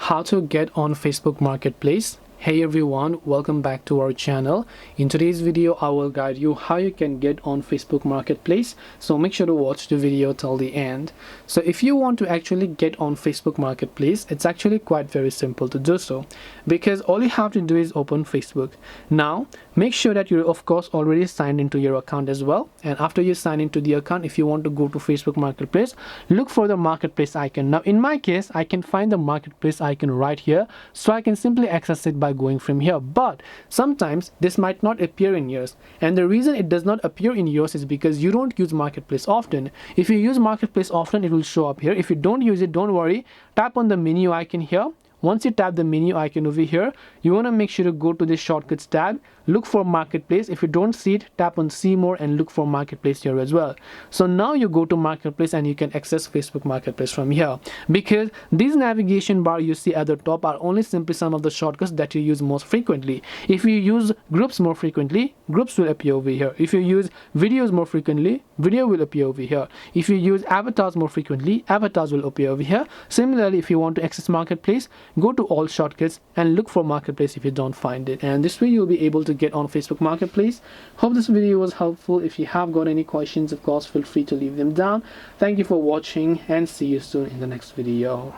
how to get on Facebook Marketplace. Hey everyone, welcome back to our channel. In today's video I will guide you how you can get on Facebook Marketplace, so make sure to watch the video till the end. So if you want to actually get on Facebook Marketplace, it's actually quite very simple to do so, because all you have to do is open Facebook. Now make sure that you're of course already signed into your account as well, and after you sign into the account, if you want to go to Facebook Marketplace, look for the Marketplace icon. Now in my case, I can find the Marketplace icon right here, so I can simply access it by going from here. But sometimes this might not appear in yours, and the reason it does not appear in yours is because you don't use Marketplace often. If you use Marketplace often, it will show up here. If you don't use it, don't worry, tap on the menu icon here. Once you tap the menu icon over here, you want to make sure to go to the shortcuts tab, look for Marketplace. If you don't see it, tap on see more and look for Marketplace here as well. So now you go to Marketplace and you can access Facebook Marketplace from here, because these navigation bar you see at the top are only simply some of the shortcuts that you use most frequently. If you use groups more frequently, groups will appear over here. If you use videos more frequently, video will appear over here. If you use avatars more frequently, avatars will appear over here. Similarly, if you want to access Marketplace, go to all shortcuts and look for Marketplace if you don't find it, and this way you'll be able to get on Facebook Marketplace. Hope this video was helpful. If you have got any questions, of course feel free to leave them down. Thank you for watching and see you soon in the next video.